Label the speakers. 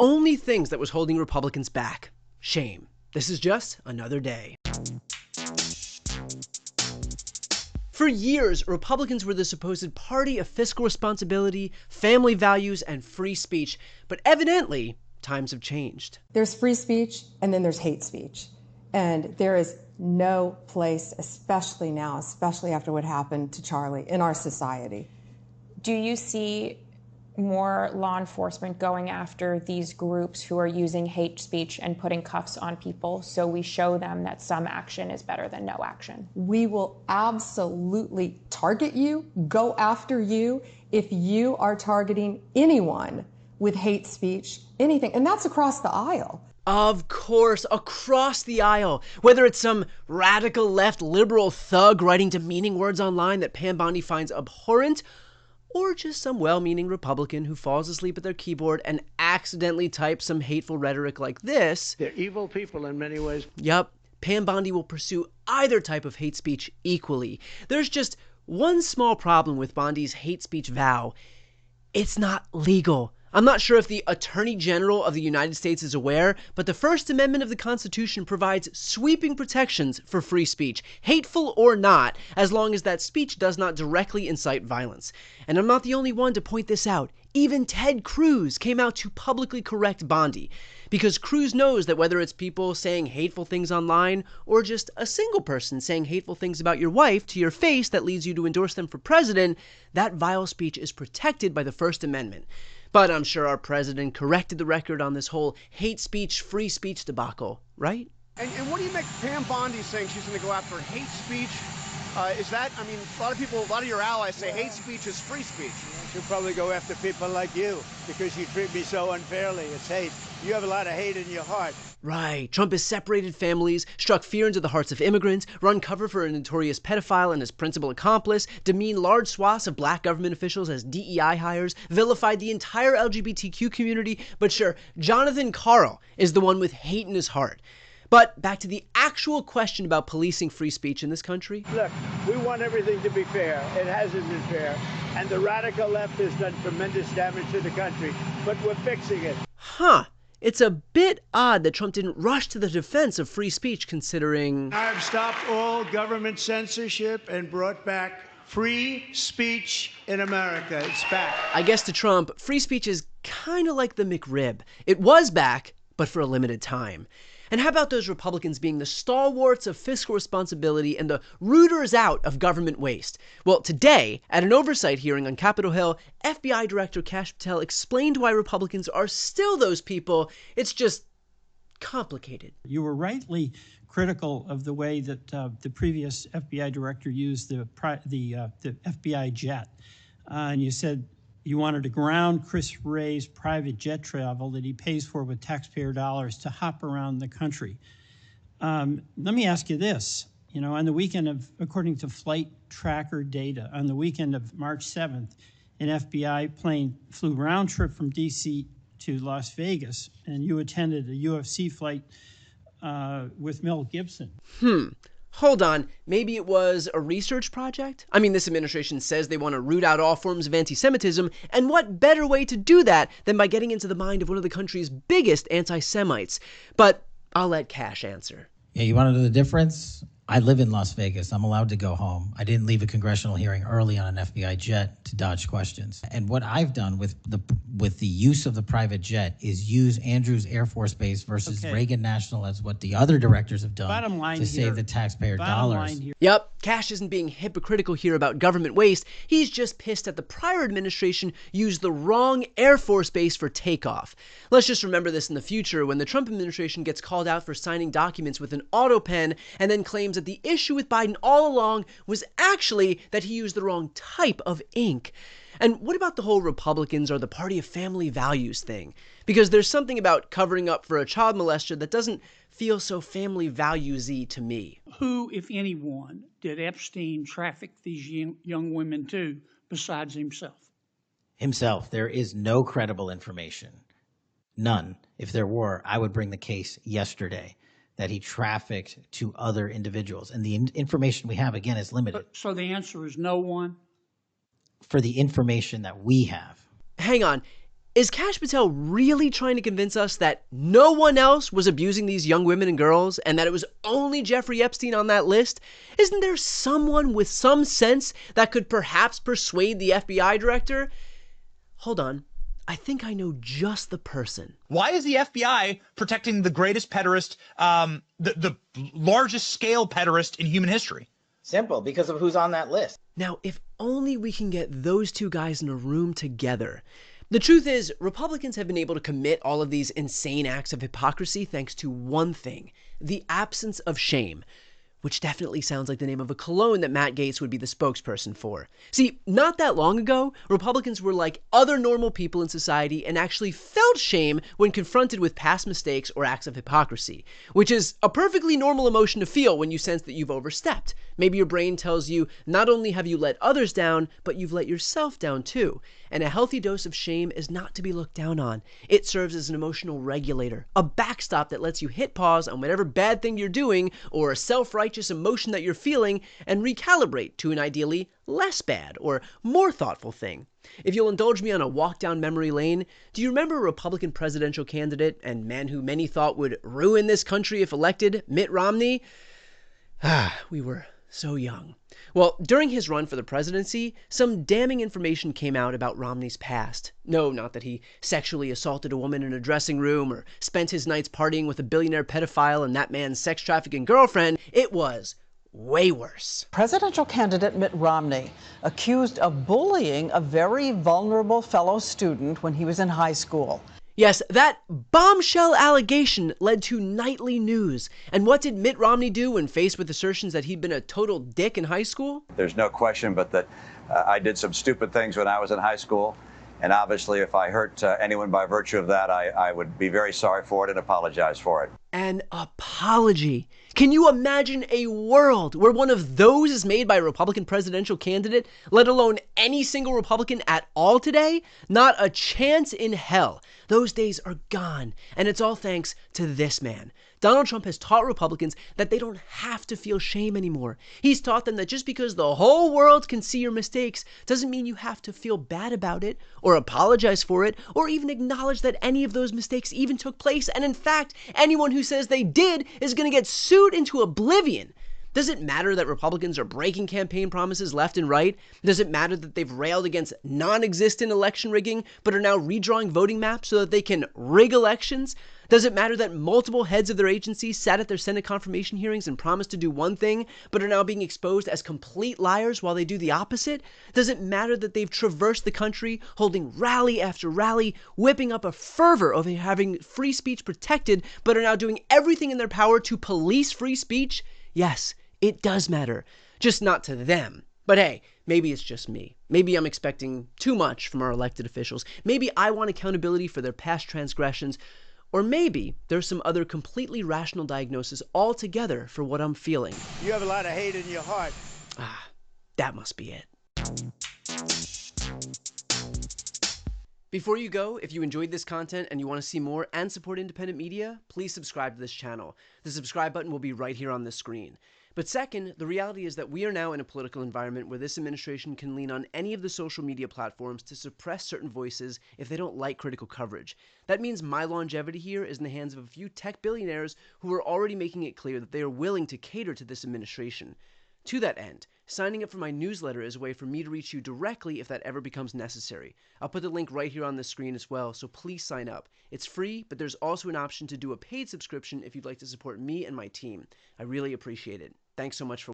Speaker 1: only things that was holding Republicans back. Shame. This is just another day. For years, Republicans were the supposed party of fiscal responsibility, family values, and free speech. But evidently, times have changed.
Speaker 2: There's free speech, and then there's hate speech. And there is no place, especially now, especially after what happened to Charlie, in our society.
Speaker 3: Do you see more law enforcement going after these groups who are using hate speech and putting cuffs on people so we show them that some action is better than no action?
Speaker 2: We will absolutely target you, go after you, if you are targeting anyone with hate speech, anything. And that's across the aisle.
Speaker 1: Of course, across the aisle. Whether it's some radical left liberal thug writing demeaning words online that Pam Bondi finds abhorrent, or just some well-meaning Republican who falls asleep at their keyboard and accidentally types some hateful rhetoric like this.
Speaker 4: They're evil people in many ways.
Speaker 1: Yup, Pam Bondi will pursue either type of hate speech equally. There's just one small problem with Bondi's hate speech vow. It's not legal. I'm not sure if the Attorney General of the United States is aware, but the First Amendment of the Constitution provides sweeping protections for free speech, hateful or not, as long as that speech does not directly incite violence. And I'm not the only one to point this out. Even Ted Cruz came out to publicly correct Bondi, because Cruz knows that whether it's people saying hateful things online or just a single person saying hateful things about your wife to your face that leads you to endorse them for president, that vile speech is protected by the First Amendment. But I'm sure our president corrected the record on this whole hate speech, free speech debacle, right?
Speaker 5: And what do you make Pam Bondi saying she's going to go after hate speech? Is that, I mean, a lot of your allies say hate speech is free speech.
Speaker 4: She'll probably go after people like you because you treat me so unfairly. It's hate. You have a lot of hate in your heart.
Speaker 1: Right. Trump has separated families, struck fear into the hearts of immigrants, run cover for a notorious pedophile and his principal accomplice, demeaned large swaths of black government officials as DEI hires, vilified the entire LGBTQ community. But sure, Jonathan Karl is the one with hate in his heart. But back to the actual question about policing free speech in this country.
Speaker 4: Look, we want everything to be fair. It hasn't been fair. And the radical left has done tremendous damage to the country. But we're fixing it.
Speaker 1: Huh. It's a bit odd that Trump didn't rush to the defense of free speech, considering
Speaker 4: I've stopped all government censorship and brought back free speech in America. It's back.
Speaker 1: I guess to Trump, free speech is kind of like the McRib. It was back, but for a limited time. And how about those Republicans being the stalwarts of fiscal responsibility and the rooters out of government waste? Well, today, at an oversight hearing on Capitol Hill, FBI Director Kash Patel explained why Republicans are still those people. It's just complicated.
Speaker 6: You were rightly critical of the way that the previous FBI director used the FBI jet. And you said you wanted to ground Chris Wray's private jet travel that he pays for with taxpayer dollars to hop around the country. Let me ask you this. You know, on the weekend of, according to flight tracker data, on the weekend of March 7th, an FBI plane flew round trip from D.C. to Las Vegas, and you attended a UFC fight with Mel Gibson.
Speaker 1: Hold on, maybe it was a research project? I mean, this administration says they want to root out all forms of anti-Semitism, and what better way to do that than by getting into the mind of one of the country's biggest anti-Semites? But I'll let Kash answer.
Speaker 7: Yeah, you want to know the difference? I live in Las Vegas. I'm allowed to go home. I didn't leave a congressional hearing early on an FBI jet to dodge questions. And what I've done with the use of the private jet is use Andrews Air Force Base versus Reagan National as what the other directors have done to save the taxpayer dollars.
Speaker 1: Yep, Kash isn't being hypocritical here about government waste. He's just pissed that the prior administration used the wrong Air Force Base for takeoff. Let's just remember this in the future when the Trump administration gets called out for signing documents with an auto pen and then claims that the issue with Biden all along was actually that he used the wrong type of ink. And what about the whole Republicans are the party of family values thing? Because there's something about covering up for a child molester that doesn't feel so family values-y to me.
Speaker 8: Who, if anyone, did Epstein traffic these young women to besides himself?
Speaker 7: Himself. There is no credible information. None. If there were, I would bring the case yesterday that he trafficked to other individuals. And the information we have, again, is limited.
Speaker 8: So the answer is no one?
Speaker 7: For the information that we have.
Speaker 1: Hang on. Is Kash Patel really trying to convince us that no one else was abusing these young women and girls and that it was only Jeffrey Epstein on that list? Isn't there someone with some sense that could perhaps persuade the FBI director? Hold on. I think I know just the person.
Speaker 9: Why is the FBI protecting the greatest pederast, the largest scale pederast in human history?
Speaker 10: Simple, because of who's on that list.
Speaker 1: Now, if only we can get those two guys in a room together. The truth is, Republicans have been able to commit all of these insane acts of hypocrisy thanks to one thing: the absence of shame. Which definitely sounds like the name of a cologne that Matt Gaetz would be the spokesperson for. See, not that long ago, Republicans were like other normal people in society and actually felt shame when confronted with past mistakes or acts of hypocrisy, which is a perfectly normal emotion to feel when you sense that you've overstepped. Maybe your brain tells you not only have you let others down, but you've let yourself down too. And a healthy dose of shame is not to be looked down on. It serves as an emotional regulator, a backstop that lets you hit pause on whatever bad thing you're doing or a self-righteous emotion that you're feeling and recalibrate to an ideally less bad or more thoughtful thing. If you'll indulge me on a walk down memory lane, do you remember a Republican presidential candidate and man who many thought would ruin this country if elected, Mitt Romney? We were so young. Well, during his run for the presidency, some damning information came out about Romney's past. No, not that he sexually assaulted a woman in a dressing room or spent his nights partying with a billionaire pedophile and that man's sex trafficking girlfriend. It was way worse.
Speaker 11: Presidential candidate Mitt Romney accused of bullying a very vulnerable fellow student when he was in high school.
Speaker 1: Yes, that bombshell allegation led to nightly news. And what did Mitt Romney do when faced with assertions that he'd been a total dick in high school?
Speaker 12: There's no question but that I did some stupid things when I was in high school. And obviously, if I hurt anyone by virtue of that, I would be very sorry for it and apologize for it.
Speaker 1: An apology. Can you imagine a world where one of those is made by a Republican presidential candidate, let alone any single Republican at all today? Not a chance in hell. Those days are gone, and it's all thanks to this man. Donald Trump has taught Republicans that they don't have to feel shame anymore. He's taught them that just because the whole world can see your mistakes doesn't mean you have to feel bad about it, or apologize for it, or even acknowledge that any of those mistakes even took place. And in fact, anyone who says they did is going to get sued into oblivion. Does it matter that Republicans are breaking campaign promises left and right? Does it matter that they've railed against non-existent election rigging, but are now redrawing voting maps so that they can rig elections? Does it matter that multiple heads of their agencies sat at their Senate confirmation hearings and promised to do one thing, but are now being exposed as complete liars while they do the opposite? Does it matter that they've traversed the country, holding rally after rally, whipping up a fervor over having free speech protected, but are now doing everything in their power to police free speech? Yes, it does matter. Just not to them. But hey, maybe it's just me. Maybe I'm expecting too much from our elected officials. Maybe I want accountability for their past transgressions. Or maybe there's some other completely rational diagnosis altogether for what I'm feeling.
Speaker 4: You have a lot of hate in your heart.
Speaker 1: That must be it. Before you go, if you enjoyed this content and you want to see more and support independent media, please subscribe to this channel. The subscribe button will be right here on the screen. But second, the reality is that we are now in a political environment where this administration can lean on any of the social media platforms to suppress certain voices if they don't like critical coverage. That means my longevity here is in the hands of a few tech billionaires who are already making it clear that they are willing to cater to this administration. To that end, signing up for my newsletter is a way for me to reach you directly if that ever becomes necessary. I'll put the link right here on the screen as well, so please sign up. It's free, but there's also an option to do a paid subscription if you'd like to support me and my team. I really appreciate it. Thanks so much for